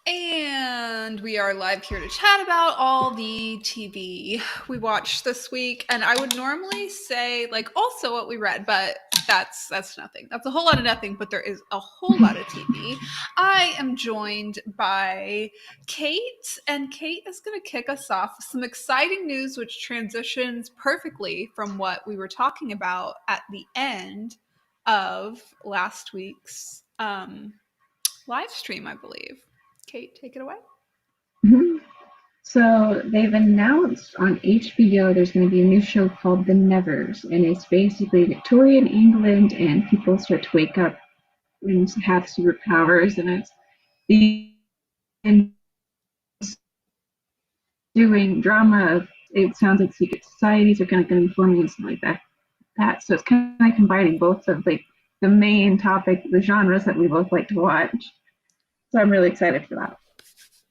And we are live here to chat about all the TV we watched this week. And I would normally say, like, also what we read, but that's nothing. That's a whole lot of nothing, but there is a whole lot of TV. I am joined by Kate, and Kate is going to kick us off with some exciting news, which transitions perfectly from what we were talking about at the end of last week's live stream, I believe. Kate, take it away. Mm-hmm. So they've announced on HBO there's going to be a new show called The Nevers, and it's basically Victorian England, and people start to wake up and have superpowers, and it's the doing drama. It sounds like secret societies are going to be forming and stuff like that. So it's kind of like combining both of like the main topic, the genres that we both like to watch. So I'm really excited for that.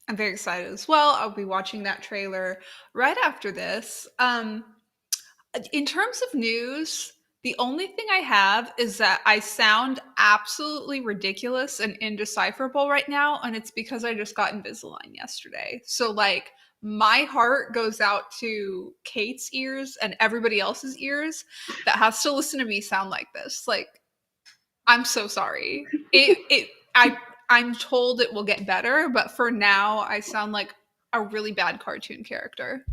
I'm very excited as well. I'll be watching that trailer right after this. In terms of news, the only thing I have is that I sound absolutely ridiculous and indecipherable right now, and it's because I just got Invisalign yesterday. So, like, my heart goes out to Kate's ears and everybody else's ears that has to listen to me sound like this. Like, I'm so sorry. I'm told it will get better, but for now, I sound like a really bad cartoon character.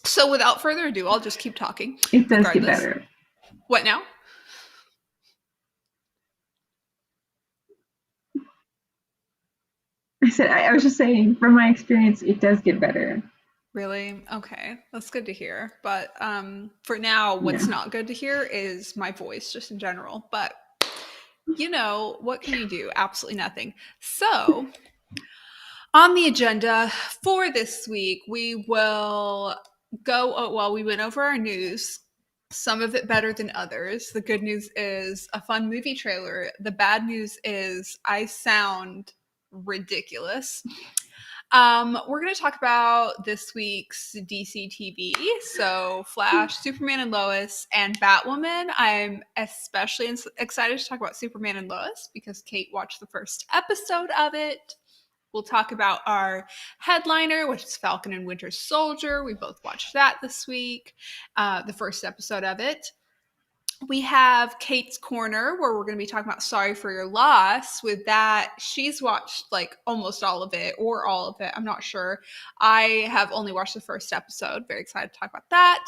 So without further ado, I'll just keep talking. It does get better. What now? I was just saying, from my experience, it does get better. Really? Okay. That's good to hear. But for now, what's not good to hear is my voice just in general. But, you know, what can you do? Absolutely nothing. So on the agenda for this week, we will we went over our news, some of it better than others. The good news is a fun movie trailer. The bad news is I sound ridiculous. We're going to talk about this week's DC TV. So Flash, Superman and Lois, and Batwoman. I'm especially excited to talk about Superman and Lois because Kate watched the first episode of it. We'll talk about our headliner, which is Falcon and Winter Soldier. We both watched that this week, the first episode of it. We have Kate's Corner, where we're going to be talking about Sorry for Your Loss. With that, she's watched like almost all of it, or all of it. I'm not sure. I have only watched the first episode. Very excited to talk about that.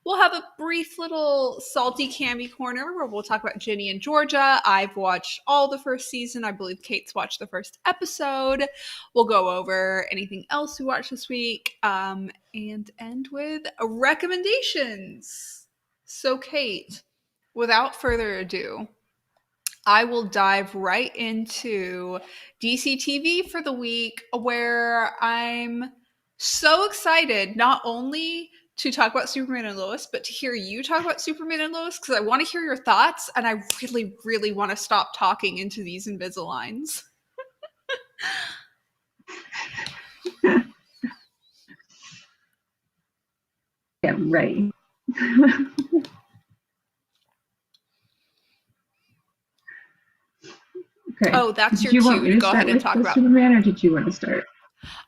We'll have a brief little salty Cammie Corner, where we'll talk about Ginny and Georgia. I've watched all the first season. I believe Kate's watched the first episode. We'll go over anything else we watched this week, and end with recommendations. So, Kate, without further ado, I will dive right into DC TV for the week, where I'm so excited not only to talk about Superman and Lois, but to hear you talk about Superman and Lois, because I want to hear your thoughts, and I really, really want to stop talking into these Invisaligns. Yeah, right. Okay. Oh, that's your cue to go ahead and talk about Superman, or did you want to start?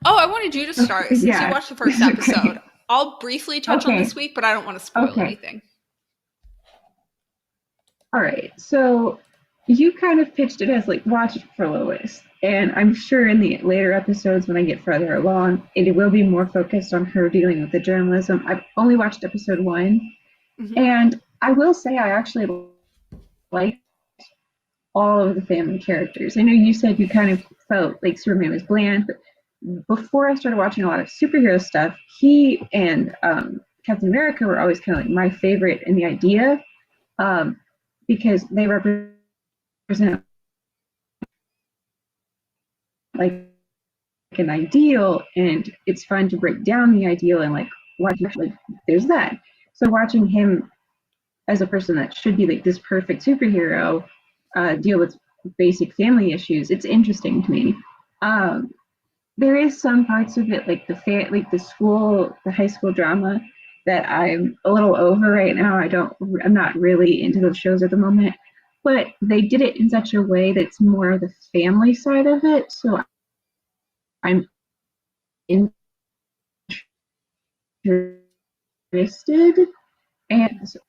Oh, I wanted you to start since you watched the first episode. Okay. I'll briefly touch on this week, but I don't want to spoil anything. All right. So you kind of pitched it as like watch it for Lois. And I'm sure in the later episodes when I get further along, it will be more focused on her dealing with the journalism. I've only watched episode 1. Mm-hmm. And I will say I actually like all of the family characters. I know you said you kind of felt like Superman was bland, but before I started watching a lot of superhero stuff, he and Captain America were always kind of like my favorite in the idea, because they represent like an ideal, and it's fun to break down the ideal and like watch like there's that. So watching him as a person that should be like this perfect superhero deal with basic family issues, it's interesting to me. There is some parts of it, like the high school drama, that I'm a little over right now. I'm not really into those shows at the moment. but they did it in such a way that's more the family side of it. So I'm interested. And so,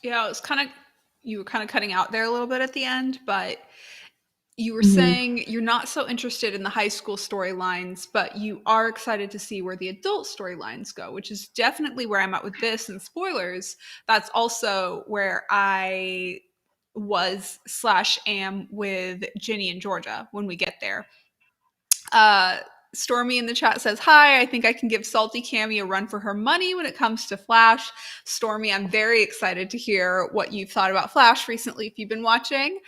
Yeah, it was kind of, you were kind of cutting out there a little bit at the end, but you were mhm. saying you're not so interested in the high school storylines, but you are excited to see where the adult storylines go, which is definitely where I'm at with this. And spoilers, that's also where I was slash am with Ginny and Georgia when we get there. Uh, Stormy in the chat says, "Hi, I think I can give Salty Cammie a run for her money when it comes to Flash." Stormy, I'm very excited to hear what you've thought about Flash recently if you've been watching.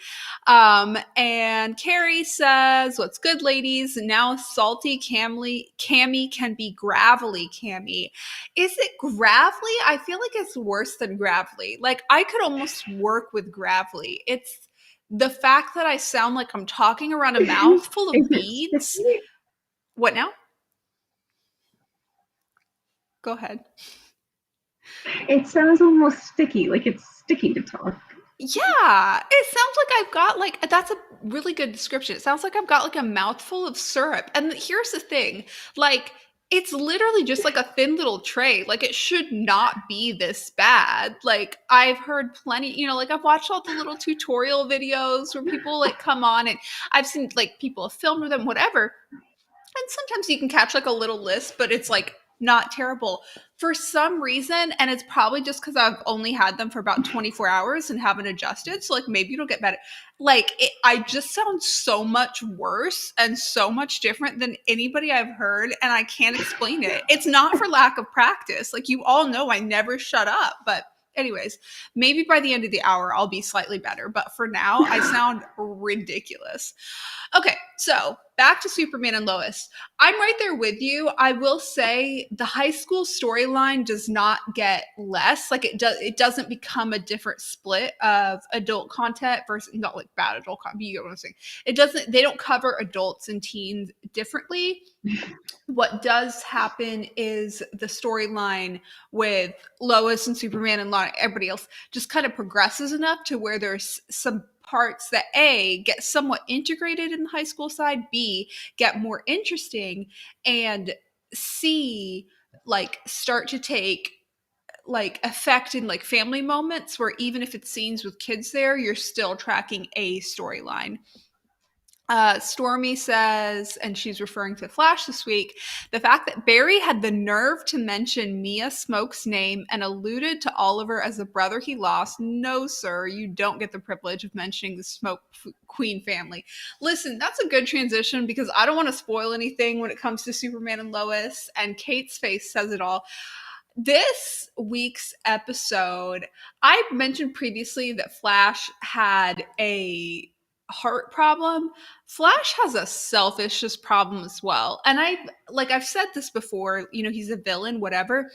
And Carrie says, "What's good, ladies? Now Salty Cammie can be gravelly Cammie. Is it gravelly? I feel like it's worse than gravelly. Like, I could almost work with gravelly. It's the fact that I sound like I'm talking around a mouth full of Is it beads. sticky? What now? Go ahead. It sounds almost sticky, like it's sticky to talk. Yeah, it sounds like I've got like that's a really good description. It sounds like I've got like a mouthful of syrup. And here's the thing, like it's literally just like a thin little tray. Like it should not be this bad. Like I've heard plenty, like I've watched all the little tutorial videos where people like come on and I've seen like people have filmed with them, whatever. And sometimes you can catch like a little lisp, but it's like not terrible. For some reason, and it's probably just because I've only had them for about 24 hours and haven't adjusted. So like maybe it'll get better. Like I just sound so much worse and so much different than anybody I've heard, and I can't explain it. It's not for lack of practice. Like you all know, I never shut up. But anyways, maybe by the end of the hour I'll be slightly better. But for now, I sound ridiculous. Okay, so back to Superman and Lois. I'm right there with you. I will say the high school storyline does not get less. Like it doesn't become a different split of adult content versus not like bad adult content. You get what I'm saying. It doesn't they don't cover adults and teens differently. What does happen is the storyline with Lois and Superman and everybody else just kind of progresses enough to where there's some parts that A get somewhat integrated in the high school side, B get more interesting, and C like start to take like effect in like family moments where even if it's scenes with kids there, you're still tracking a storyline. Stormy says, and she's referring to Flash this week, the fact that Barry had the nerve to mention Mia Smoke's name and alluded to Oliver as the brother he lost. No, sir, you don't get the privilege of mentioning the Smoke Queen family. Listen, that's a good transition because I don't want to spoil anything when it comes to Superman and Lois, and Kate's face says it all. This week's episode, I mentioned previously that Flash had a heart problem. Flash has a selfishness problem as well. And I've said this before, he's a villain, whatever.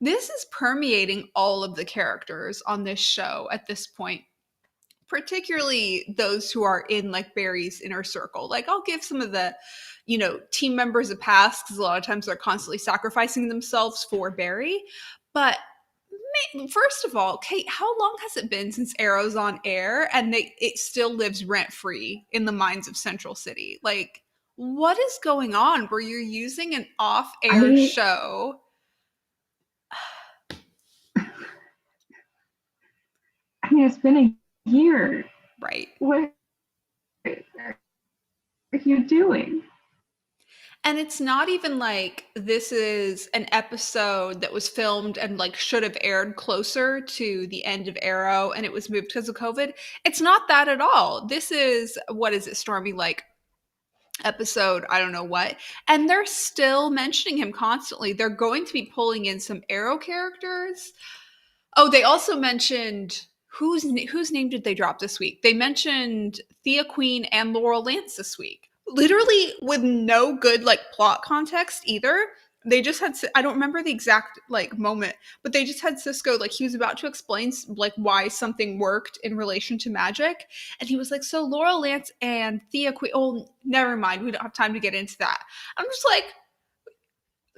This is permeating all of the characters on this show at this point, particularly those who are in like Barry's inner circle. Like I'll give some of the, team members a pass because a lot of times they're constantly sacrificing themselves for Barry. But first of all, Kate, how long has it been since Arrow's on air and it still lives rent free in the minds of Central City? Like, what is going on where you're using an off air I show? I mean it's been a year. Right. What are you doing? And it's not even like this is an episode that was filmed and like should have aired closer to the end of Arrow and it was moved because of COVID. It's not that at all. This is, what is it, Stormy, like episode, I don't know what. And they're still mentioning him constantly. They're going to be pulling in some Arrow characters. Oh, they also mentioned whose name did they drop this week? They mentioned Thea Queen and Laurel Lance this week. Literally with no good like plot context either. They just had I don't remember the exact like moment, but they just had Cisco like he was about to explain like why something worked in relation to magic, and he was like, "So Laurel Lance and Thea Queen." Oh, never mind. We don't have time to get into that. I'm just like,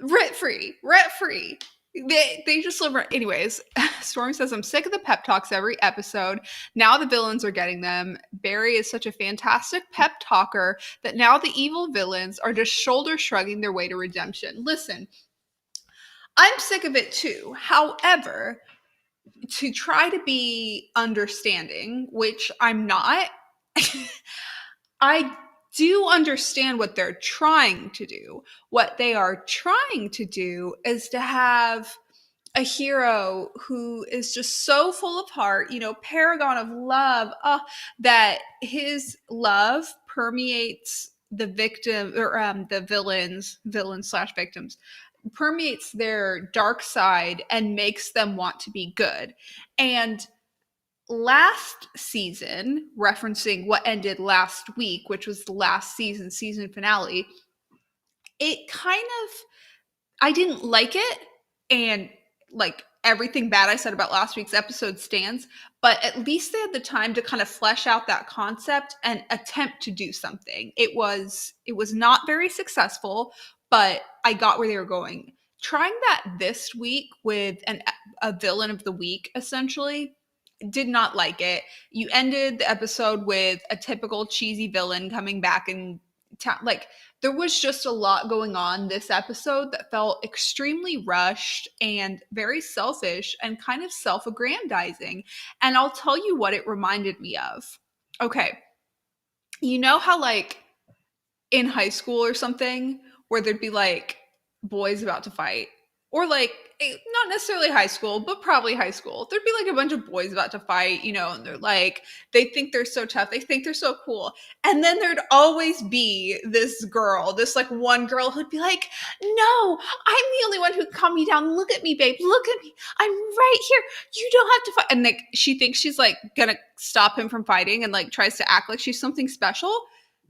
Rent free, rent free. They just live. Anyways, Storm says, I'm sick of the pep talks every episode. Now the villains are getting them. Barry is such a fantastic pep talker that now the evil villains are just shoulder shrugging their way to redemption. Listen, I'm sick of it too. However, to try to be understanding, which I'm not, I do understand what they're trying to do. What they are trying to do is to have a hero who is just so full of heart, paragon of love, that his love permeates the victim or the villain slash victims, permeates their dark side and makes them want to be good. And last season, referencing what ended last week, which was the last season finale, it kind of, I didn't like it. And like everything bad I said about last week's episode stands, but at least they had the time to kind of flesh out that concept and attempt to do something. It was not very successful, but I got where they were going. Trying that this week with a villain of the week, essentially, did not like it. You ended the episode with a typical cheesy villain coming back and like there was just a lot going on this episode that felt extremely rushed and very selfish and kind of self-aggrandizing. And I'll tell you what it reminded me of. Okay. You know how like in high school or something where there'd be like boys about to fight, or like not necessarily high school but probably high school, there'd be like a bunch of boys about to fight, and they're like, they think they're so tough, they think they're so cool, and then there'd always be this girl, this like one girl who'd be like, no, I'm the only one who can calm me down, look at me babe, look at me, I'm right here, you don't have to fight. And like she thinks she's like gonna stop him from fighting and like tries to act like she's something special.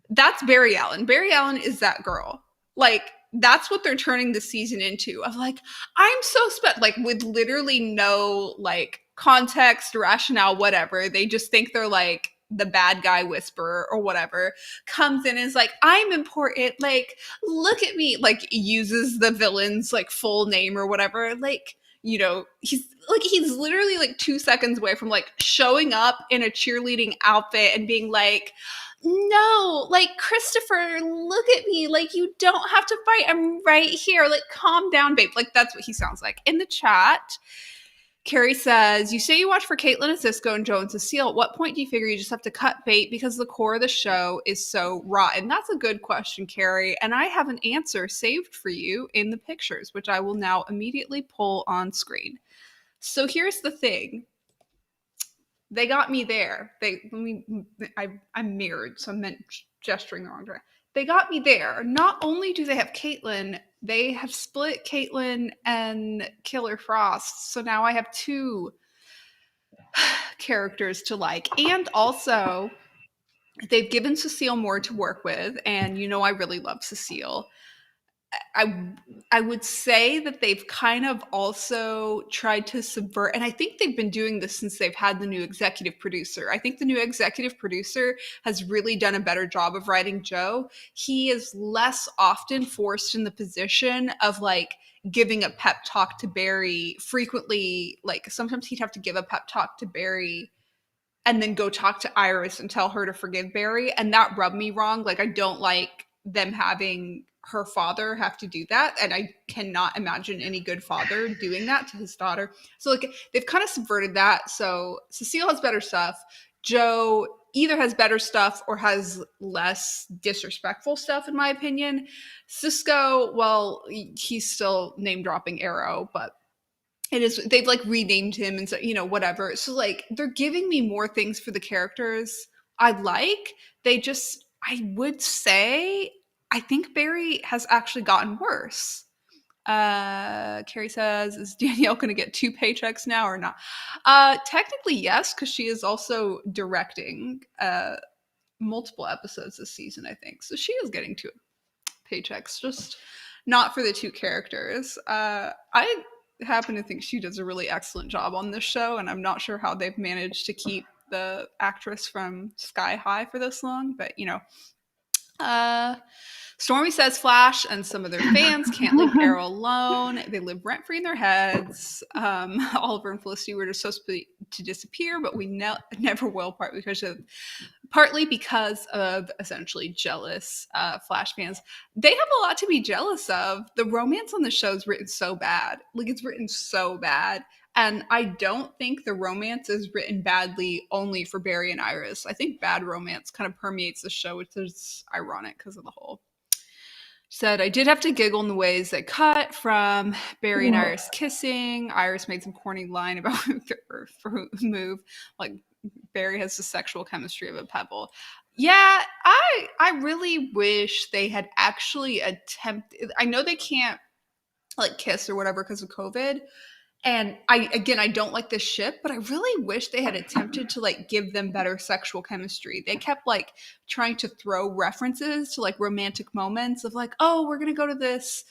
That's Barry Allen. Barry Allen is that girl. Like, that's what they're turning the season into, of like, I'm so like with literally no like context, rationale, whatever. They just think they're like the bad guy whisperer or whatever, comes in and is like, I'm important, like, look at me, like uses the villain's like full name or whatever. Like, he's literally like 2 seconds away from like showing up in a cheerleading outfit and being like, no, like, Christopher, look at me, like, you don't have to fight, I'm right here, like, calm down babe. Like, that's what he sounds like. In the chat, Carrie says, you say you watch for Caitlin and Cisco and Joe and Cecile. At what point do you figure you just have to cut bait because the core of the show is so rotten? That's a good question, Carrie, and I have an answer saved for you in the pictures, which I will now immediately pull on screen. So here's the thing. They got me there. I'm mirrored, so I meant gesturing the wrong direction. They got me there. Not only do they have Caitlin, they have split Caitlin and Killer Frost. So now I have two characters to like. And also, they've given Cecile more to work with. And I really love Cecile. I would say that they've kind of also tried to subvert, and I think they've been doing this since they've had the new executive producer. I think the new executive producer has really done a better job of writing Joe. He is less often forced in the position of like giving a pep talk to Barry frequently. Like sometimes he'd have to give a pep talk to Barry and then go talk to Iris and tell her to forgive Barry. And that rubbed me wrong. Like I don't like them having her father have to do that, and I cannot imagine any good father doing that to his daughter. So like they've kind of subverted that. So Cecile has better stuff. Joe either has better stuff or has less disrespectful stuff, in my opinion. Cisco, well, he's still name dropping Arrow, but they've like renamed him and so whatever. So like they're giving me more things for the characters I like. I would say I think Barry has actually gotten worse. Carrie says, is Danielle going to get 2 paychecks now or not? Technically, yes, because she is also directing multiple episodes this season, I think. So she is getting 2 paychecks, just not for the 2 characters. I happen to think she does a really excellent job on this show, and I'm not sure how they've managed to keep the actress from Sky High for this long, but Uh, Stormy says Flash and some of their fans can't leave Arrow alone. They live rent free in their heads. Oliver and Felicity were just supposed to disappear, but we never will, partly because of essentially jealous Flash fans. They have a lot to be jealous of. The romance on the show is written so bad. Like, it's written so bad. And I don't think the romance is written badly only for Barry and Iris. I think bad romance kind of permeates the show, which is ironic because of the whole. Said, I did have to giggle in the ways that cut from Barry and Iris kissing. Iris made some corny line about the earth move. Like, Barry has the sexual chemistry of a pebble. Yeah, I really wish they had actually attempted. I know they can't like kiss or whatever because of COVID. And I don't like this ship, but I really wish they had attempted to like give them better sexual chemistry. They kept like trying to throw references to like romantic moments of like, oh, we're gonna go to this,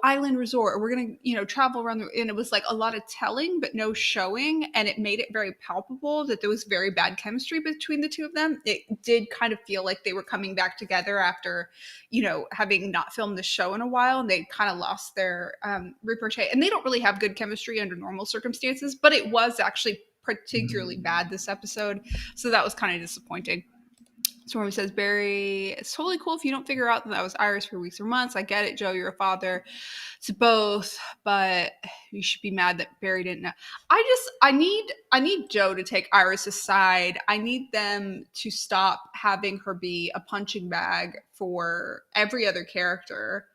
island resort, or we're gonna, travel around and it was like a lot of telling but no showing, and it made it very palpable that there was very bad chemistry between the two of them. It did kind of feel like they were coming back together after, having not filmed the show in a while, and they kind of lost their repartee, and they don't really have good chemistry under normal circumstances, but it was actually particularly bad this episode, so that was kind of disappointing. Stormy says, Barry, it's totally cool if you don't figure out that was Iris for weeks or months. I get it, Joe, you're a father to both, but you should be mad that Barry didn't know. I need Joe to take Iris aside. I need them to stop having her be a punching bag for every other character.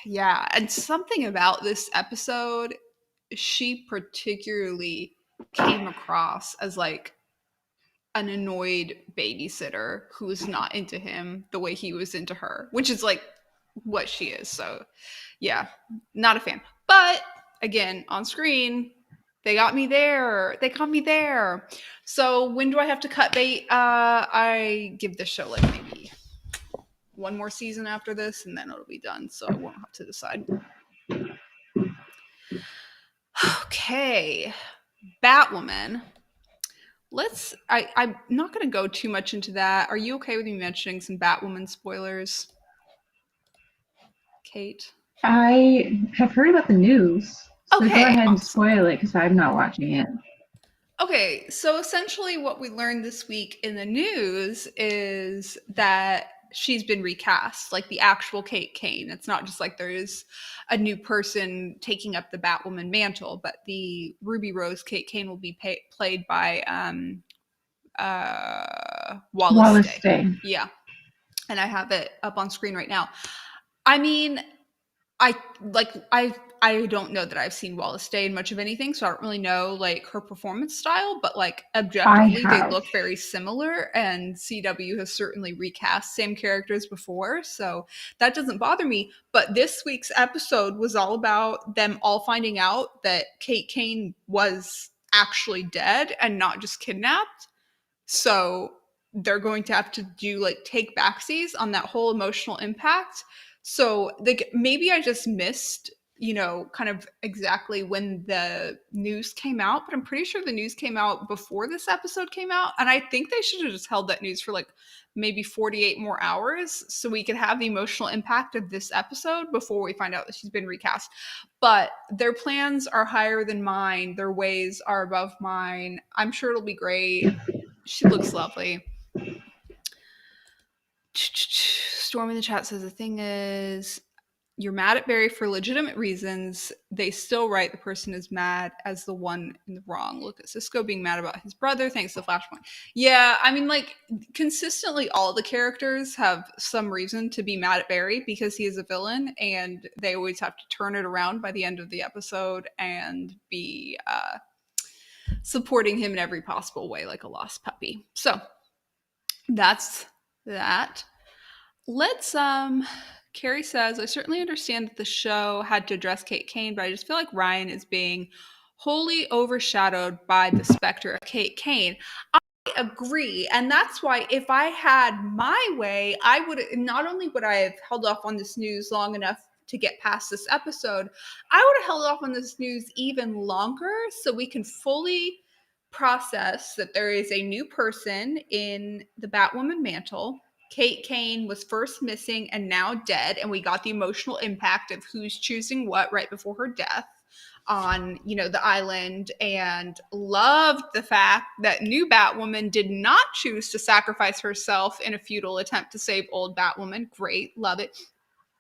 Yeah, and something about this episode, she particularly came across as like an annoyed babysitter who was not into him the way he was into her, which is like what she is. So yeah, not a fan. But again, on screen, they got me there. They got me there. So when do I have to cut bait? I give this show like maybe one more season after this, and then it'll be done. So I won't have to decide. Okay, Batwoman. I'm not going to go too much into that. Are you okay with me mentioning some Batwoman spoilers, Kate? I have heard about the news, so Okay, go ahead and awesome. spoil it because I'm not watching it. Okay, so essentially what we learned this week in the news is that she's been recast, like the actual Kate Kane. It's not just like there's a new person taking up the Batwoman mantle, but the Ruby Rose Kate Kane will be played by Wallace Day. Yeah. And I have it up on screen right now. I mean, I don't know that I've seen Wallace Day in much of anything, so I don't really know like her performance style, but like objectively they look very similar, and CW has certainly recast same characters before, so that doesn't bother me. But this week's episode was all about them all finding out that Kate Kane was actually dead and not just kidnapped. So they're going to have to do like take backsies on that whole emotional impact. So like maybe I just missed, kind of exactly when the news came out, but I'm pretty sure the news came out before this episode came out. And I think they should have just held that news for like maybe 48 more hours so we could have the emotional impact of this episode before we find out that she's been recast. But their plans are higher than mine. Their ways are above mine. I'm sure it'll be great. She looks lovely. Storm in the chat says the thing is, you're mad at Barry for legitimate reasons. They still write the person is mad as the one in the wrong. Look at Cisco being mad about his brother thanks to Flashpoint. Yeah, I mean, like, consistently all the characters have some reason to be mad at Barry because he is a villain, and they always have to turn it around by the end of the episode and be supporting him in every possible way, like a lost puppy. So that's that. Let's Carrie says, I certainly understand that the show had to address Kate Kane, but I just feel like Ryan is being wholly overshadowed by the specter of Kate Kane. I agree, and that's why if I had my way, I would not only would I have held off on this news long enough to get past this episode, I would have held off on this news even longer so we can fully process that there is a new person in the Batwoman mantle. Kate Kane was first missing and now dead, and we got the emotional impact of who's choosing what right before her death on, the island, and loved the fact that new Batwoman did not choose to sacrifice herself in a futile attempt to save old Batwoman. Great, love it.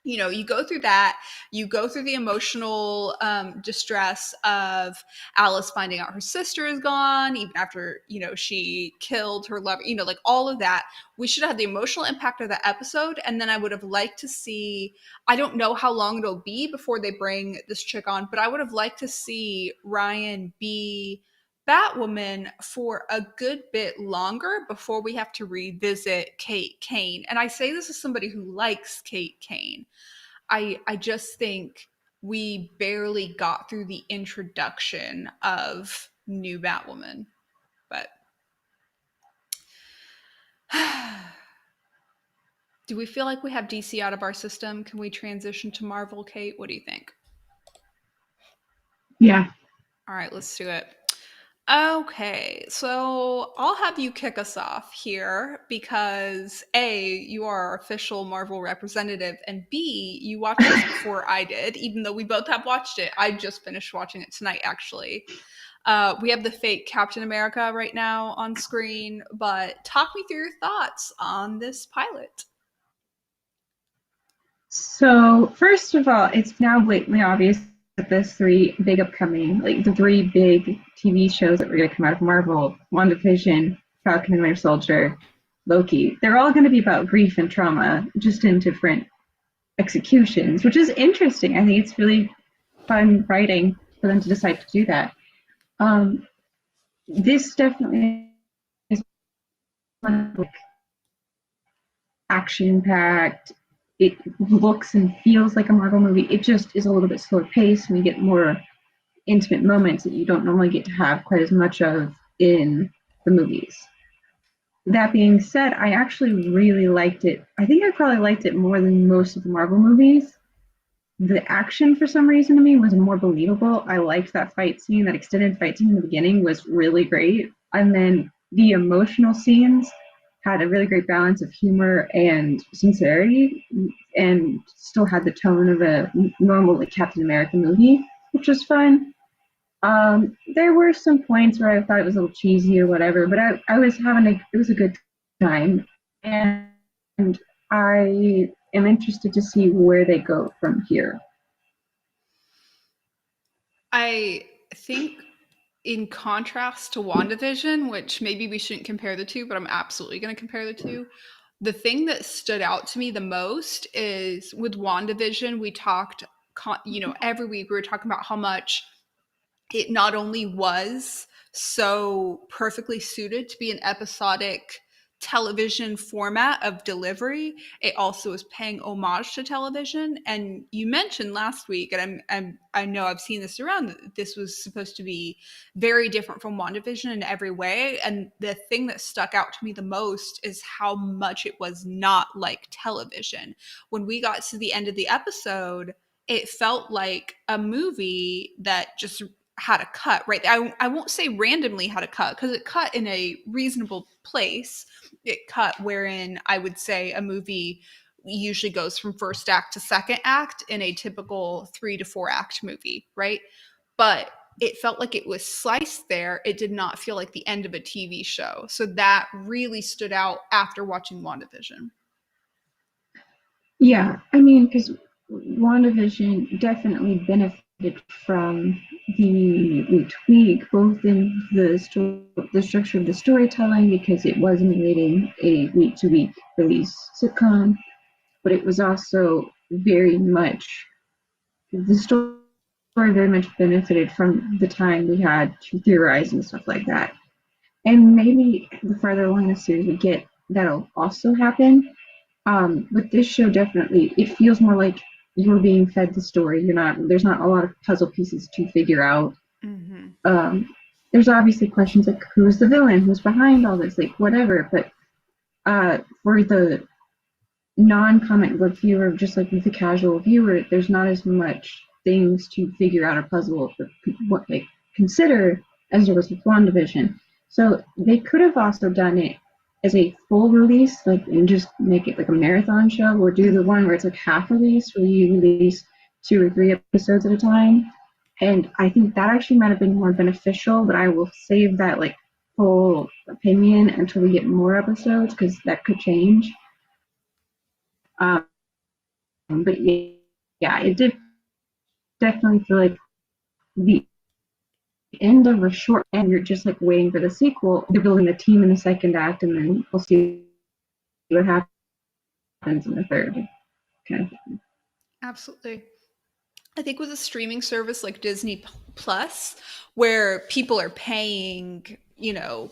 You go through that, you go through the emotional distress of Alice finding out her sister is gone, even after, she killed her lover, like all of that. We should have had the emotional impact of that episode. And then I would have liked to see, I don't know how long it'll be before they bring this chick on, but I would have liked to see Ryan be Batwoman for a good bit longer before we have to revisit Kate Kane. And I say this as somebody who likes Kate Kane. I just think we barely got through the introduction of new Batwoman. But do we feel like we have DC out of our system? Can we transition to Marvel, Kate? What do you think? Yeah. All right, let's do it. Okay, so I'll have you kick us off here because A, you are our official Marvel representative, and B, you watched this before I did, even though we both have watched it. I just finished watching it tonight, actually. We have the fake Captain America right now on screen, but talk me through your thoughts on this pilot. So, first of all, it's now blatantly obvious that the three big upcoming, like the three big TV shows that were going to come out of Marvel, WandaVision, Falcon and Winter Soldier, Loki, they're all going to be about grief and trauma, just in different executions, which is interesting. I think it's really fun writing for them to decide to do that. This definitely is like action packed. It looks and feels like a Marvel movie. It just is a little bit slower paced, and we get more intimate moments that you don't normally get to have quite as much of in the movies. That being said, I actually really liked it. I think I probably liked it more than most of the Marvel movies. The action, for some reason, to me was more believable. I liked that fight scene. That extended fight scene in the beginning was really great. And then the emotional scenes had a really great balance of humor and sincerity, and still had the tone of a normal like Captain America movie, which was fun. There were some points where I thought it was a little cheesy or whatever, but I was it was a good time, and I am interested to see where they go from here. I think, in contrast to WandaVision, which maybe we shouldn't compare the two, but I'm absolutely going to compare the two. The thing that stood out to me the most is with WandaVision, we talked, every week we were talking about how much it not only was so perfectly suited to be an episodic television format of delivery, it also is paying homage to television. And you mentioned last week, and I know I've seen this around, that this was supposed to be very different from WandaVision in every way. And the thing that stuck out to me the most is how much it was not like television. When we got to the end of the episode, it felt like a movie that just had a cut, right? I won't say randomly had a cut, because it cut in a reasonable place. It cut wherein I would say a movie usually goes from first act to second act in a typical 3 to 4 act movie, right? But it felt like it was sliced there. It did not feel like the end of a TV show. So that really stood out after watching WandaVision. Yeah, I mean, because WandaVision definitely benefited from the tweak, both in the structure of the storytelling, because it was emulating a week-to-week release sitcom, but it was also very much the story very much benefited from the time we had to theorize and stuff like that. And maybe the farther along in the series we get, that'll also happen. But this show definitely, it feels more like you're being fed the story. There's not a lot of puzzle pieces to figure out. Mm-hmm. There's obviously questions like who's the villain, who's behind all this, like whatever. But for the non-comic book viewer, just like with the casual viewer, there's not as much things to figure out a puzzle for what they consider as there was with WandaVision. So they could have also done it as a full release, like and just make it like a marathon show, or do the one Mm-hmm. where it's like half release, where you release 2 or 3 episodes at a time. And I think that actually might have been more beneficial, but I will save that like full opinion until we get more episodes because that could change. Um, but yeah, it did definitely feel like the end of a short and you're just like waiting for the sequel. They're building the team in the second act, and then we'll see what happens in the third. Kind of. Absolutely. I think with a streaming service like Disney Plus, where people are paying,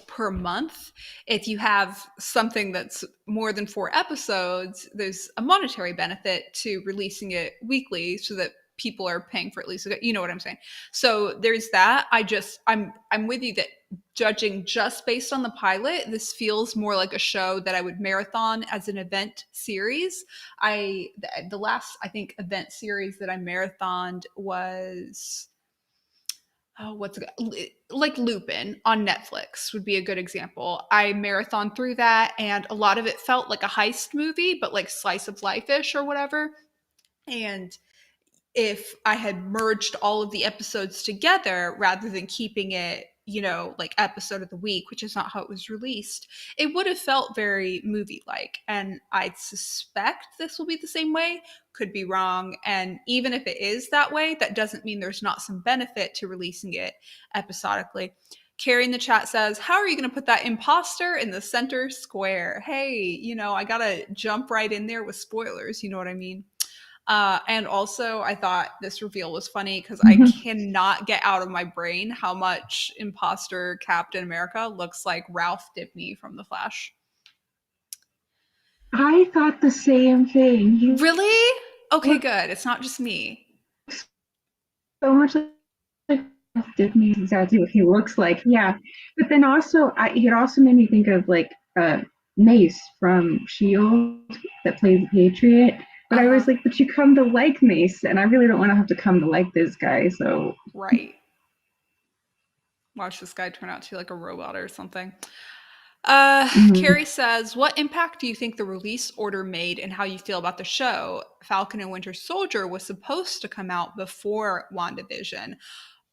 per month, if you have something that's more than 4 episodes, there's a monetary benefit to releasing it weekly so that people are paying for at least, you know what I'm saying? So there's that. I'm with you that judging just based on the pilot, this feels more like a show that I would marathon as an event series. The last I think event series that I marathoned was, what's it, like Lupin on Netflix would be a good example. I marathoned through that, and a lot of it felt like a heist movie, but like slice of life ish or whatever. And if I had merged all of the episodes together rather than keeping it, like episode of the week, which is not how it was released, it would have felt very movie like. And I suspect this will be the same way. Could be wrong. And even if it is that way, that doesn't mean there's not some benefit to releasing it episodically. Carrie in the chat says, how are you going to put that imposter in the center square? Hey, I got to jump right in there with spoilers. You know what I mean? And also, I thought this reveal was funny because I cannot get out of my brain how much imposter Captain America looks like Ralph Dibny from The Flash. I thought the same thing. He Really? Okay, looks good. It's not just me. so much like Disney is exactly what he looks like. Yeah, but then also, it also made me think of like Mace from Shield that plays the Patriot. But Uh I huh. was like, but you come to like Mace, and I really don't want to have to come to like this guy. So, Right. Watch this guy turn out to be like a robot or something. mm-hmm. Carrie says, what impact do you think the release order made and how you feel about the show? Falcon and Winter Soldier was supposed to come out before WandaVision.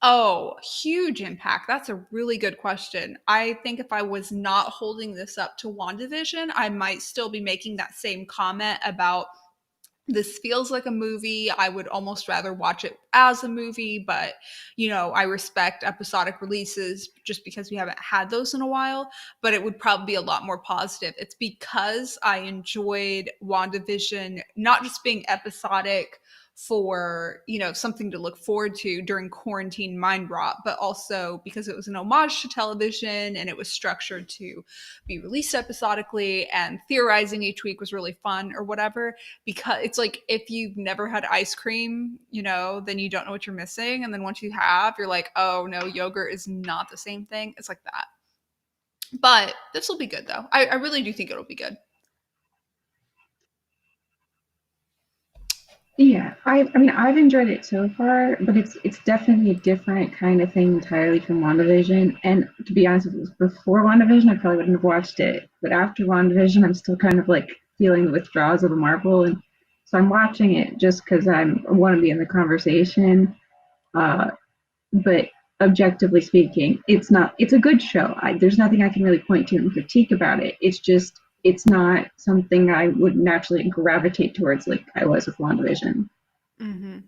Oh, huge impact. That's a really good question. I think if I was not holding this up to WandaVision, I might still be making that same comment about this feels like a movie. I would almost rather watch it as a movie, but I respect episodic releases just because we haven't had those in a while, but it would probably be a lot more positive. It's because I enjoyed WandaVision not just being episodic for, something to look forward to during quarantine mind rot, but also because it was an homage to television and it was structured to be released episodically and theorizing each week was really fun or whatever. Because it's like if you've never had ice cream, then you don't know what you're missing. And then once you have, you're like, oh no, yogurt is not the same thing. It's like that. But this will be good though. I really do think it'll be good. Yeah, I mean, I've enjoyed it so far, but it's definitely a different kind of thing entirely from WandaVision. And to be honest, if it was before WandaVision, I probably wouldn't have watched it. But after WandaVision, I'm still kind of like feeling the withdrawals of the Marvel, and so I'm watching it just because I want to be in the conversation. Uh, but objectively speaking, it's not. It's a good show. There's nothing I can really point to and critique about it. It's just it's not something I would naturally gravitate towards like I was with WandaVision. Mm-hmm.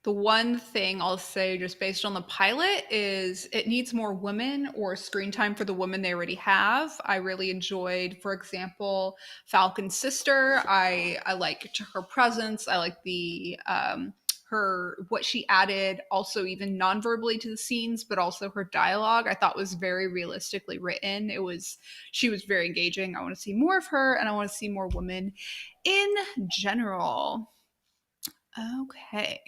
The one thing I'll say, just based on the pilot, is it needs more women or screen time for the women they already have. I really enjoyed, for example, Falcon's sister. I liked her presence. I like the her what she added, also even non-verbally to the scenes, but also her dialogue. I thought was very realistically written. She was very engaging. I want to see more of her, and I want to see more women in general. Okay.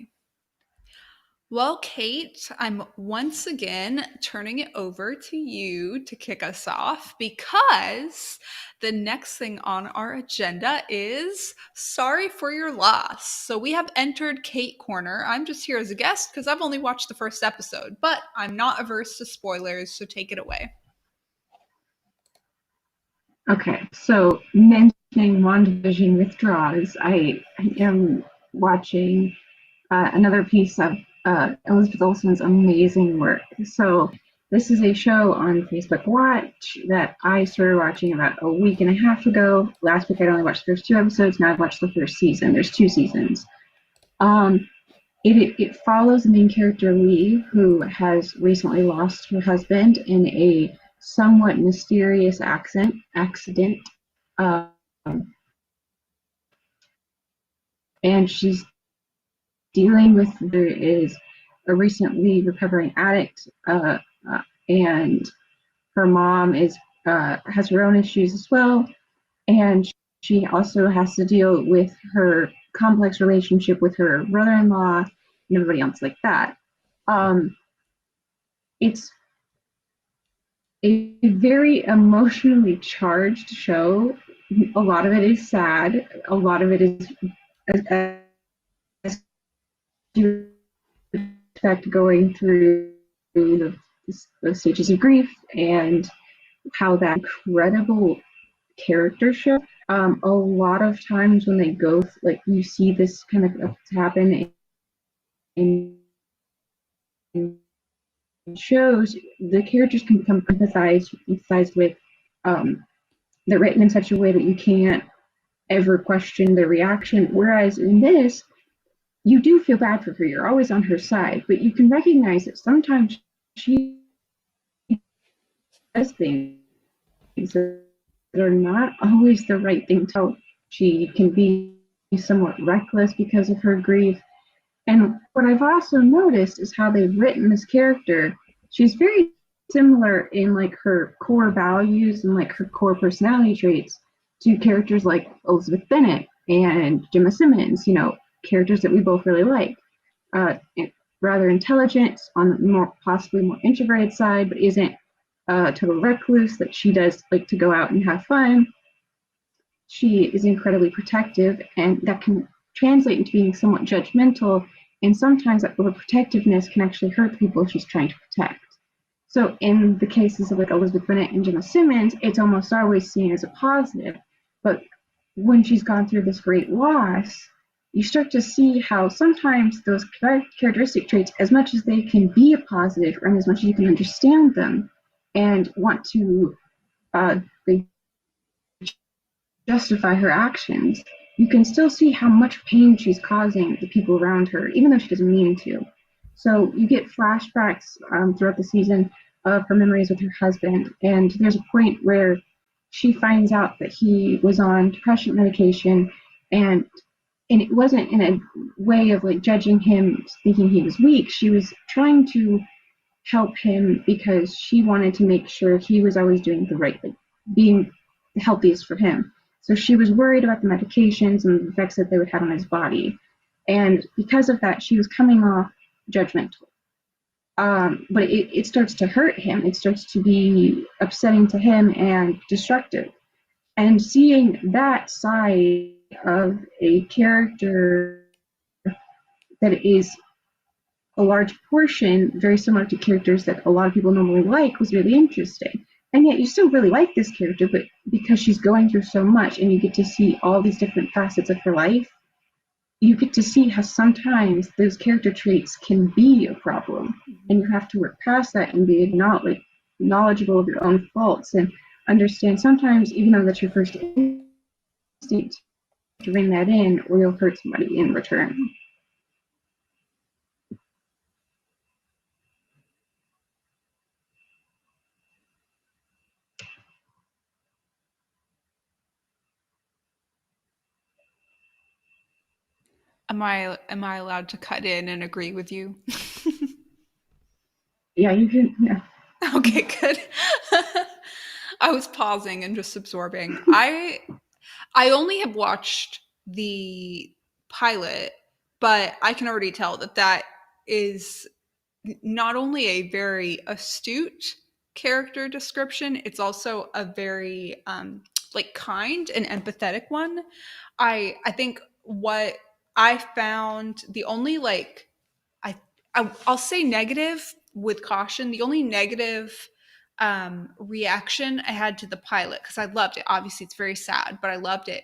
Well, Kate, I'm once again turning it over to you to kick us off because the next thing on our agenda is sorry for your loss. So we have entered Kate Corner. I'm just here as a guest because I've only watched the first episode, but I'm not averse to spoilers, so take it away. Okay, so mentioning WandaVision withdraws, I am watching another piece of Elizabeth Olsen's amazing work. So this is a show on Facebook Watch that I started watching about a week and a half ago. Last week I'd only watched the first two episodes. Now I've watched the first season. There's two seasons. Um, it follows the main character Lee, who has recently lost her husband in a somewhat mysterious accident. Um, and she's dealing with there is a recently recovering addict, and her mom is has her own issues as well, and she also has to deal with her complex relationship with her brother-in-law and everybody else like that. Um, it's a very emotionally charged show. A lot of it is sad. A lot of it is, as you expect, going through the stages of grief and how that incredible character show. A lot of times when they go, like you see this kind of happen in shows, the characters can become empathized with. Um, they're written in such a way that you can't ever question their reaction. Whereas in this, you do feel bad for her. You're always on her side, but you can recognize that sometimes she does things that are not always the right thing to do. She can be somewhat reckless because of her grief. And what I've also noticed is how they've written this character. She's very similar in like her core values and like her core personality traits to characters like Elizabeth Bennet and Gemma Simmons, characters that we both really like. Uh, Rather intelligent on the more possibly more introverted side, but isn't total recluse, that she does like to go out and have fun. She is incredibly protective, and that can translate into being somewhat judgmental. And sometimes that overprotectiveness can actually hurt the people she's trying to protect. So, in the cases of like Elizabeth Bennet and Gemma Simmons, it's almost always seen as a positive. But when she's gone through this great loss, you start to see how sometimes those characteristic traits, as much as they can be a positive, and as much as you can understand them and want to uh, justify her actions, you can still see how much pain she's causing the people around her, even though she doesn't mean to. So you get flashbacks throughout the season of her memories with her husband, and there's a point where she finds out that he was on depression medication, and it wasn't in a way of like judging him, thinking he was weak. She was trying to help him because she wanted to make sure he was always doing the right thing, being the healthiest for him. So she was worried about the medications and the effects that they would have on his body. And because of that, she was coming off judgmental. But it starts to hurt him. It starts to be upsetting to him and destructive. And seeing that side of a character that is a large portion, very similar to characters that a lot of people normally like, was really interesting. And yet you still really like this character, but because she's going through so much and you get to see all these different facets of her life, you get to see how sometimes those character traits can be a problem. And you have to work past that and be knowledgeable of your own faults and understand sometimes, even though that's your first instinct, to bring that in or you'll hurt somebody in return. Am I allowed to cut in and agree with you? Yeah, you can. Yeah. Okay, good. I was pausing and just absorbing. I only have watched the pilot, but I can already tell that that is not only a very astute character description, it's also a very like kind and empathetic one. I think what I found the only like I I'll say negative with caution. The only negative reaction I had to the pilot, because I loved it. Obviously, it's very sad, but I loved it.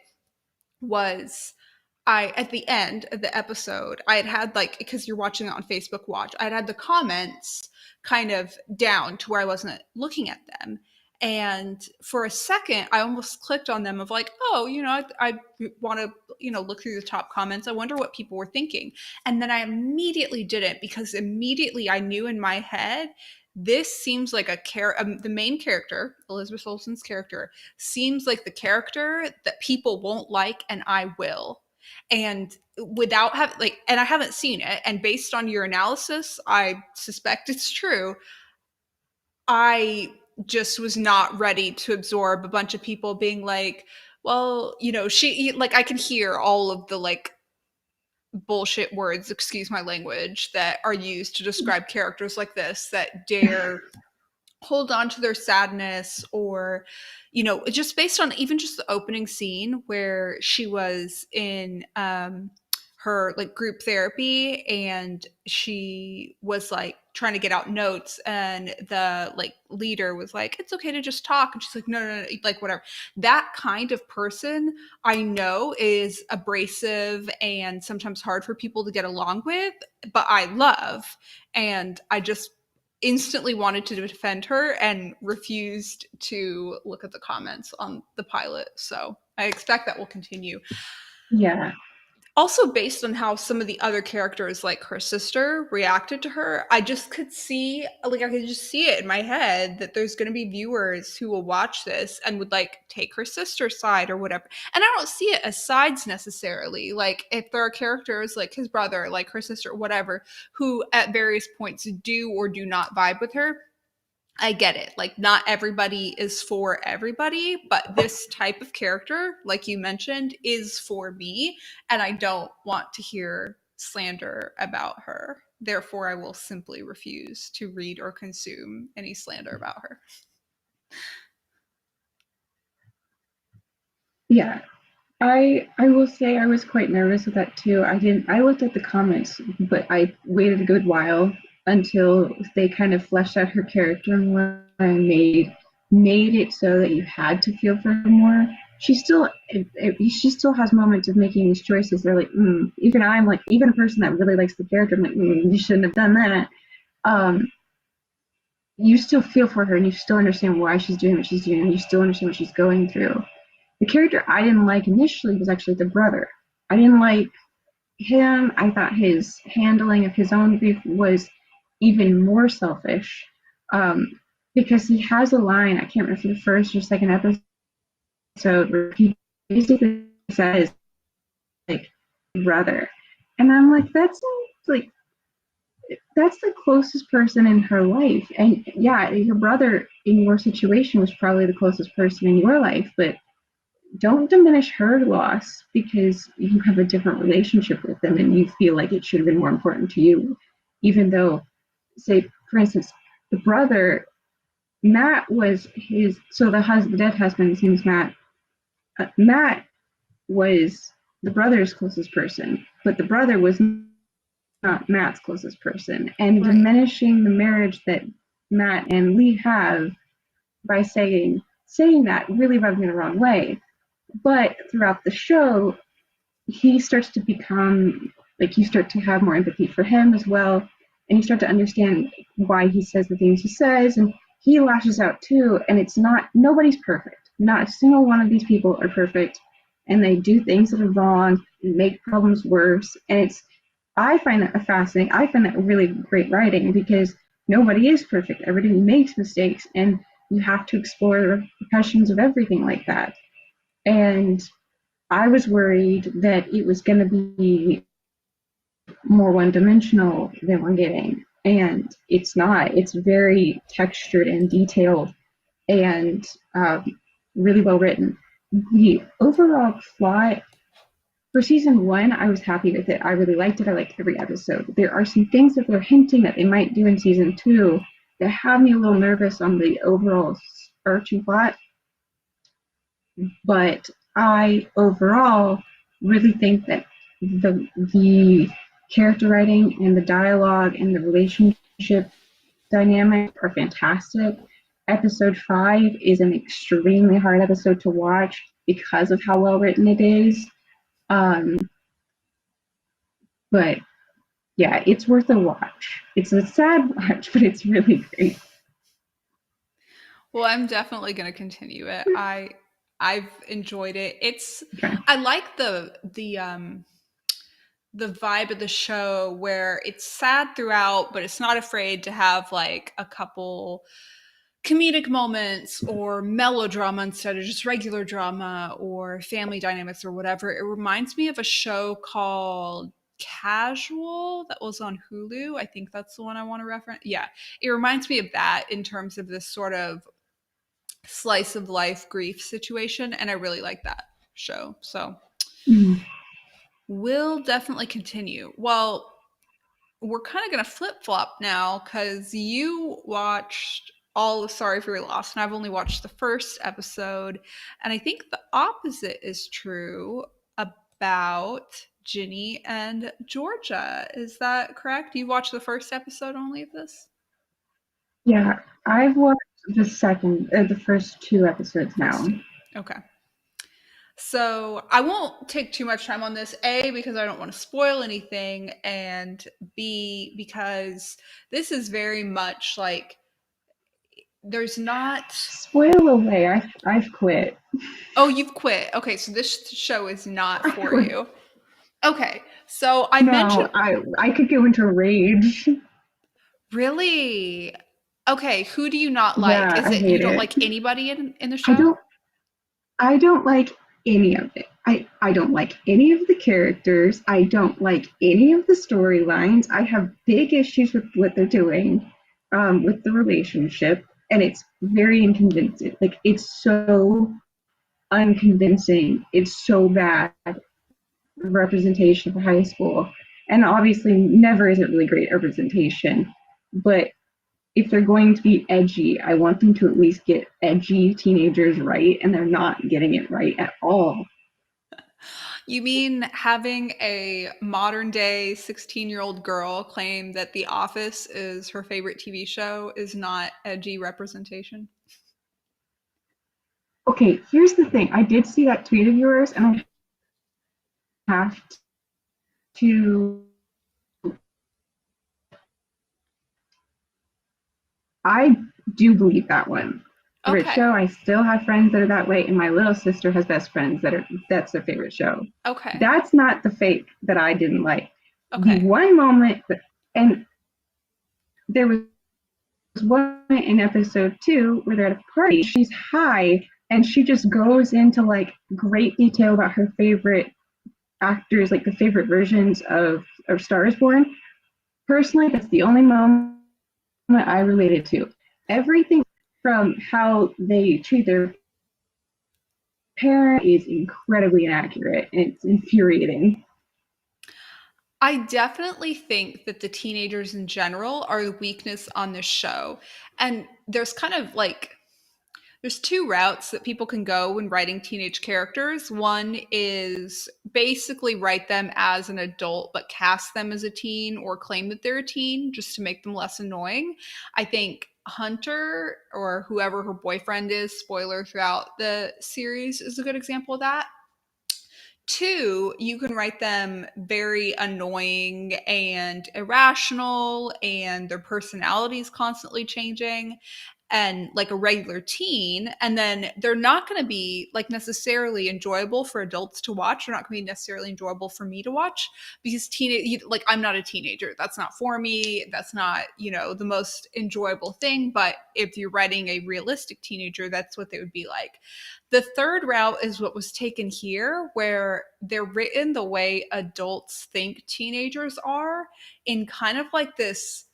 Was I at the end of the episode, I had like, because you're watching it on Facebook Watch, I had the comments kind of down to where I wasn't looking at them. And for a second, I almost clicked on them of like, oh, I want to, look through the top comments. I wonder what people were thinking. And then I immediately didn't, because immediately I knew in my head, this seems like the main character, Elizabeth Olsen's character, seems like the character that people won't like and I will. And without having and I haven't seen it, and based on your analysis, I suspect it's true. I just was not ready to absorb a bunch of people being like, well, she, like, I can hear all of the like bullshit words, excuse my language, that are used to describe characters like this that dare hold on to their sadness, or just based on even just the opening scene where she was in her like group therapy, and she was like trying to get out notes, and the like leader was like, it's okay to just talk, and she's like, no, no, no, like whatever. That kind of person I know is abrasive and sometimes hard for people to get along with, but I love. And I just instantly wanted to defend her and refused to look at the comments on the pilot. So I expect that will continue. Yeah. Also, based on how some of the other characters, like her sister, reacted to her, I just could see, like, I could just see it in my head that there's going to be viewers who will watch this and would like take her sister's side or whatever. And I don't see it as sides necessarily. Like, if there are characters like his brother, like her sister, whatever, who at various points do or do not vibe with her, I get it. Like, not everybody is for everybody, but this type of character, like you mentioned, is for me, and I don't want to hear slander about her. Therefore, I will simply refuse to read or consume any slander about her. Yeah. I will say I was quite nervous with that too. I looked at the comments, but I waited a good while until they kind of fleshed out her character more and made it so that you had to feel for her more. She still has moments of making these choices. They're like, even I'm like, even a person that really likes the character, I'm like, you shouldn't have done that. Um, you still feel for her, and you still understand why she's doing what she's doing, and you still understand what she's going through. The character I didn't like initially was actually the brother. I didn't like him. I thought his handling of his own grief was even more selfish, um, because he has a line, I can't remember, the first or second episode, where he basically says, like, brother. And I'm like, that's the closest person in her life. And yeah, your brother in your situation was probably the closest person in your life, but don't diminish her loss because you have a different relationship with them and you feel like it should have been more important to you. Even though, say, for instance, the brother, Matt was the dead husband, his name's Matt. Matt was the brother's closest person, but the brother was not Matt's closest person. And Right. diminishing the marriage that Matt and Lee have by saying that really rubbed me the wrong way. But throughout the show, he starts to become like, you start to have more empathy for him as well, and you start to understand why he says the things he says, and he lashes out too. And it's not, nobody's perfect. Not a single one of these people are perfect, and they do things that are wrong and make problems worse. And I find that fascinating. I find that really great writing because nobody is perfect. Everybody makes mistakes, and you have to explore the repercussions of everything like that. And I was worried that it was going to be more one dimensional than we're getting. And it's not. It's very textured and detailed and really well written. The overall plot for season one, I was happy with it. I really liked it. I liked every episode. There are some things that they're hinting that they might do in season two that have me a little nervous on the overall arching plot. But I overall really think that the character writing and the dialogue and the relationship dynamic are fantastic. episode 5 is an extremely hard episode to watch because of how well written it is. Um, but yeah, it's worth a watch. It's a sad watch, but it's really great. Well, I'm definitely going to continue it. I've enjoyed it. It's Okay. I like the vibe of the show where it's sad throughout, but it's not afraid to have like a couple comedic moments or melodrama instead of just regular drama or family dynamics or whatever. It reminds me of a show called Casual that was on Hulu. I think that's the one I want to reference. Yeah. It reminds me of that in terms of this sort of slice of life grief situation. And I really like that show. So Mm. we'll definitely continue. Well, we're kind of going to flip flop now because you watched all of Sorry for Your Loss, and I've only watched the first episode. And I think the opposite is true about Ginny and Georgia. Is that correct? You watched the first episode only of this? Yeah, I've watched the first 2 episodes First now. two. Okay. So I won't take too much time on this, A, because I don't want to spoil anything, and B, because this is very much like there's not. Spoil away. I've quit. Oh, you've quit. Okay, so this show is not I for quit. you. Okay, so I mentioned. No, I could go into a rage. Really? Okay, who do you not like? Yeah, Is I it you hate don't it. like anybody in the I show? don't I don't like any of it. I don't like any of the characters. I don't like any of the storylines. I have big issues with what they're doing with the relationship, and it's very unconvincing. Like, it's so unconvincing. It's so bad representation of high school. And obviously, never is it really great representation. But if they're going to be edgy, I want them to at least get edgy teenagers right, and they're not getting it right at all. You mean having a modern day 16-year-old girl claim that The Office is her favorite TV show is not edgy representation? Okay, here's the thing. I did see that tweet of yours, and I have to. I do believe that one. Favorite Okay. show. I still have friends that are that way, and my little sister has best friends that's their favorite show. Okay. That's not the fake that I didn't like. The Okay. one moment, and there was one in episode 2 where they're at a party. She's high, and she just goes into like great detail about her favorite actors, like the favorite versions of Star is Born. Personally, that's the only moment I related to. Everything from how they treat their parent is incredibly inaccurate, and it's infuriating. I definitely think that the teenagers in general are the weakness on this show. And there's kind of like there's two routes that people can go when writing teenage characters. One is basically write them as an adult, but cast them as a teen or claim that they're a teen just to make them less annoying. I think Hunter or whoever her boyfriend is, spoiler throughout the series, is a good example of that. Two, you can write them very annoying and irrational, and their personality is constantly changing and like a regular teen, and then they're not going to be like necessarily enjoyable for adults to watch. They're not going to be necessarily enjoyable for me to watch because like I'm not a teenager. That's not for me. That's not, the most enjoyable thing. But if you're writing a realistic teenager, that's what they would be like. The third route is what was taken here, where they're written the way adults think teenagers are, in kind of like this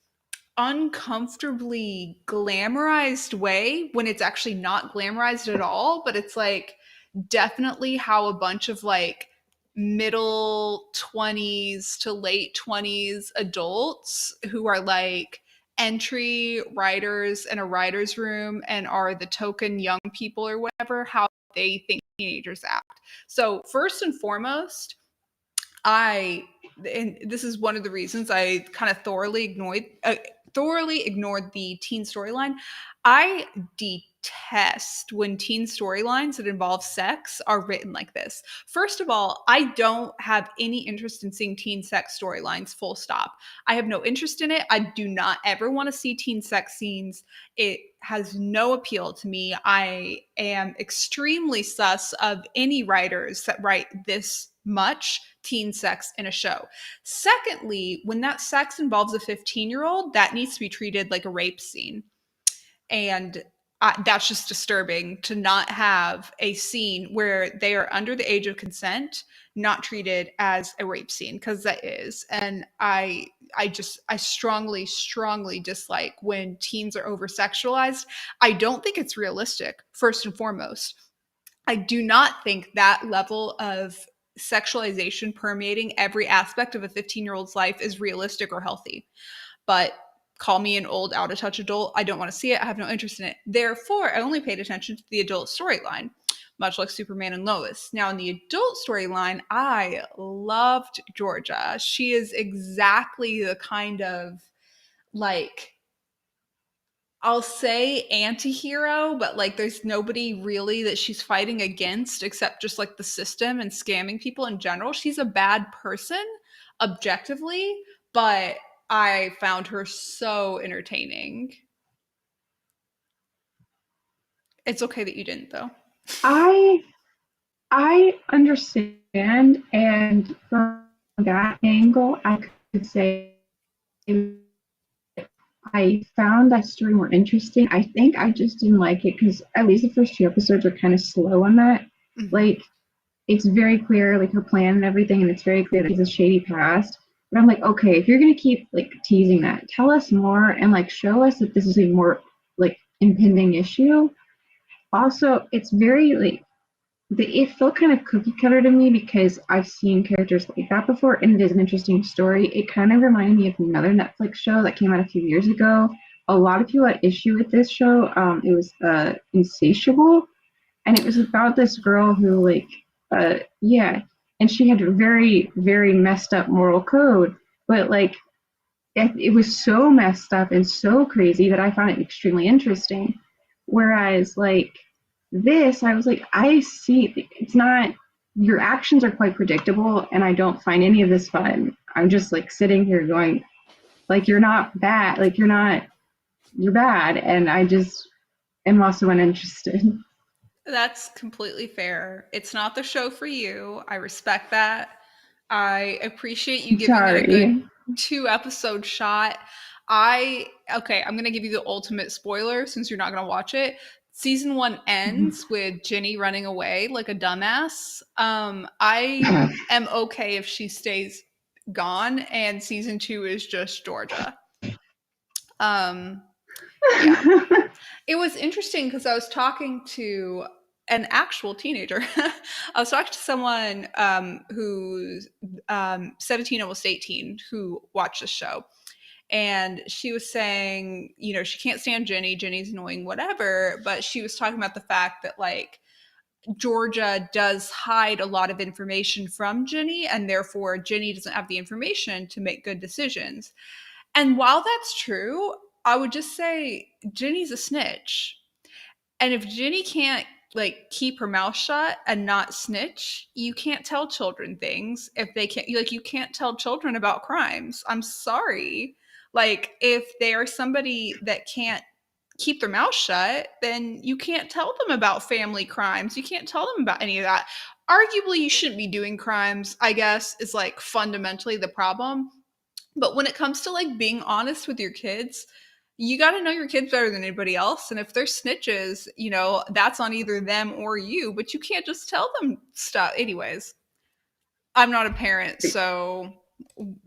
uncomfortably glamorized way when it's actually not glamorized at all, but it's like definitely how a bunch of like middle 20s to late 20s adults who are like entry writers in a writer's room and are the token young people or whatever, how they think teenagers act. So, first and foremost, I and this is one of the reasons I kind of thoroughly thoroughly ignored the teen storyline. I detest when teen storylines that involve sex are written like this. First of all, I don't have any interest in seeing teen sex storylines, full stop. I have no interest in it. I do not ever want to see teen sex scenes. It has no appeal to me. I am extremely sus of any writers that write this much teen sex in a show. Secondly, when that sex involves a 15-year-old, that needs to be treated like a rape scene. And that's just disturbing to not have a scene where they are under the age of consent not treated as a rape scene, because that is. And I strongly dislike when teens are over sexualized. I don't think it's realistic, first and foremost. I do not think that level of sexualization permeating every aspect of a 15-year-old's life is realistic or healthy. But call me an old, out of touch adult. I don't want to see it. I have no interest in it. Therefore, I only paid attention to the adult storyline, much like Superman and Lois. Now, in the adult storyline, I loved Georgia. She is exactly the kind of, like, I'll say anti-hero, but like there's nobody really that she's fighting against except just like the system and scamming people in general. She's a bad person objectively, but I found her so entertaining. It's okay that you didn't though. I I understand, and from that angle, I could say I found that story more interesting. I think I just didn't like it because at least the first two episodes are kind of slow on that. Mhm. Like, it's very clear, like her plan and everything, and it's very clear that he's a shady past. But I'm like, okay, if you're gonna keep like teasing that, tell us more and like show us that this is a more like impending issue. Also, it's very like it felt kind of cookie cutter to me because I've seen characters like that before, and it is an interesting story. It kind of reminded me of another Netflix show that came out a few years ago. A lot of people had issue with this show. It was Insatiable, and it was about this girl who yeah, and she had a very messed up moral code, but like it was so messed up and so crazy that I found it extremely interesting. Whereas like this, I was like, I see it's not, your actions are quite predictable, and I don't find any of this fun. I'm just like sitting here going, like, you're not bad, like you're bad, and I just am also uninterested. That's completely fair. It's not the show for you. I respect that. I appreciate you giving it a good Sorry. 2 episode shot. I'm going to give you the ultimate spoiler since you're not going to watch it. Season 1 ends with Ginny running away like a dumbass. I am okay if she stays gone, and season 2 is just Georgia. Um, yeah. It was interesting because I was talking to an actual teenager. I was talking to someone who's 17, almost 18, who watched the show. And she was saying, you know, she can't stand Ginny. Ginny's annoying, whatever. But she was talking about the fact that, like, Georgia does hide a lot of information from Ginny, and therefore Ginny doesn't have the information to make good decisions. And while that's true, I would just say Ginny's a snitch. And if Ginny can't like keep her mouth shut and not snitch, you can't tell children things if they can't, like, you can't tell children about crimes. I'm sorry. Like, if they are somebody that can't keep their mouth shut, then you can't tell them about family crimes. You can't tell them about any of that. Arguably, you shouldn't be doing crimes, I guess, is like fundamentally the problem. But when it comes to like being honest with your kids, you got to know your kids better than anybody else. And if they're snitches, you know, that's on either them or you, but you can't just tell them stuff. Anyways, I'm not a parent, so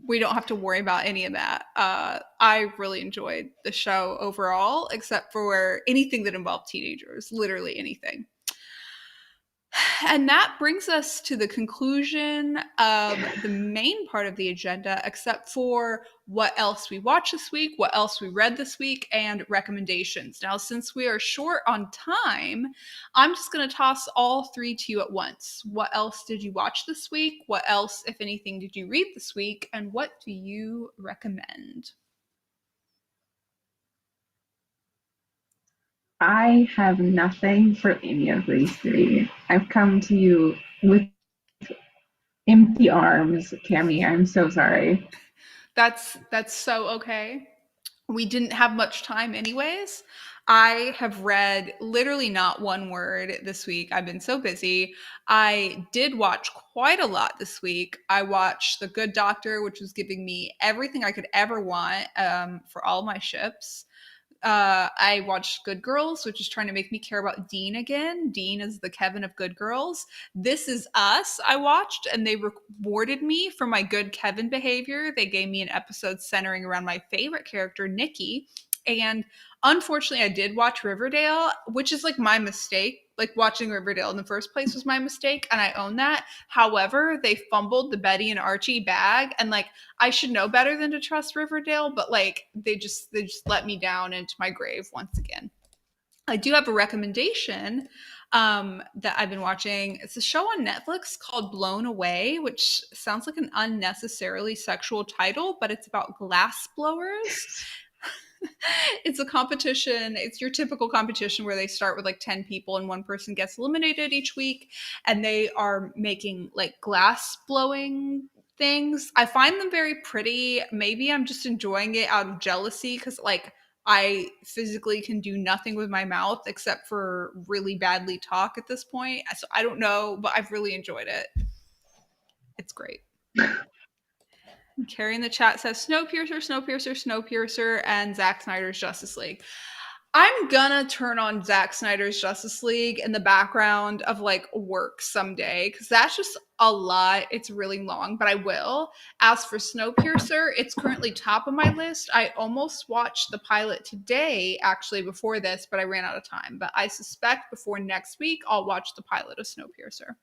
we don't have to worry about any of that. I really enjoyed the show overall, except for anything that involved teenagers, literally anything. And that brings us to the conclusion of the main part of the agenda, except for what else we watched this week, what else we read this week, and recommendations. Now, since we are short on time, I'm just going to toss all three to you at once. What else did you watch this week? What else, if anything, did you read this week? And what do you recommend? I have nothing for any of these three. I've come to you with empty arms, Cammie. I'm so sorry. That's so okay. We didn't have much time anyways. I have read literally not one word this week. I've been so busy. I did watch quite a lot this week. I watched The Good Doctor, which was giving me everything I could ever want for all my ships. I watched Good Girls, which is trying to make me care about Dean again. Dean is the Kevin of Good Girls. This Is Us, I watched, and they rewarded me for my good Kevin behavior. They gave me an episode centering around my favorite character, Nikki. And unfortunately, I did watch Riverdale, which is like my mistake. Like watching Riverdale in the first place was my mistake, and I own that. However, they fumbled the Betty and Archie bag, and like I should know better than to trust Riverdale, but like they just let me down into my grave once again. I do have a recommendation that I've been watching. It's a show on Netflix called Blown Away, which sounds like an unnecessarily sexual title, but it's about glass blowers. It's a competition. It's your typical competition where they start with like 10 people and one person gets eliminated each week and they are making like glass blowing things. I find them very pretty. Maybe I'm just enjoying it out of jealousy cuz like I physically can do nothing with my mouth except for really badly talk at this point. So I don't know, but I've really enjoyed it. It's great. Carrie in the chat says Snowpiercer, Snowpiercer, Snowpiercer, and Zack Snyder's Justice League. I'm gonna turn on Zack Snyder's Justice League in the background of like work someday because that's just a lot. It's really long, but I will. As for Snowpiercer, it's currently top of my list. I almost watched the pilot today, actually, before this, but I ran out of time. But I suspect before next week, I'll watch the pilot of Snowpiercer.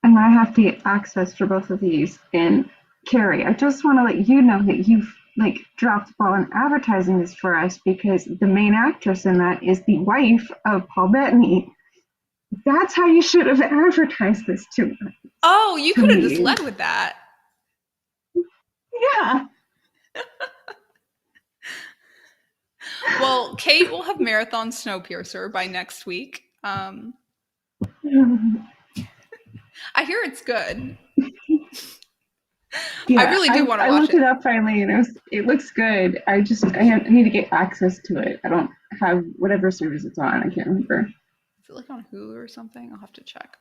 And I have to get access for both of these. And Carrie, I just want to let you know that you've like dropped the ball in advertising this for us because the main actress in that is the wife of Paul Bettany. That's how you should have advertised this Oh, you to could have just me. led with that. Yeah. Well, Kate will have marathon Snowpiercer by next week. I hear it's good. I Yeah, really do I, want to I watch looked it. it up finally and it looks good. I need to get access to it. I don't have whatever service it's on. I can't remember. Is it like on Hulu or something? I'll have to check.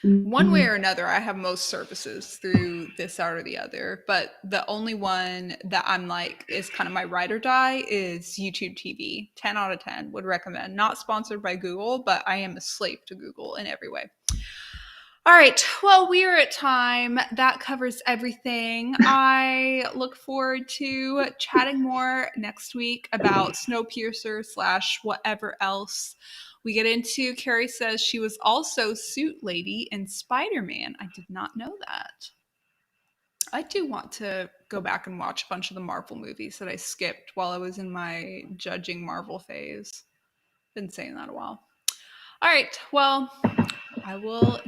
One way Mm-hmm. or another, I have most services through this out or the other, but the only one that I'm like is kind of my ride or die is YouTube TV. 10 out of 10 would recommend. Not sponsored by Google, but I am a slave to Google in every way. All right. Well, we are at time. That covers everything. I look forward to chatting more next week about Snowpiercer / whatever else we get into. Carrie says she was also Suit Lady in Spider-Man. I did not know that. I do want to go back and watch a bunch of the Marvel movies that I skipped while I was in my judging Marvel phase. Been saying that a while. All right. Well, I will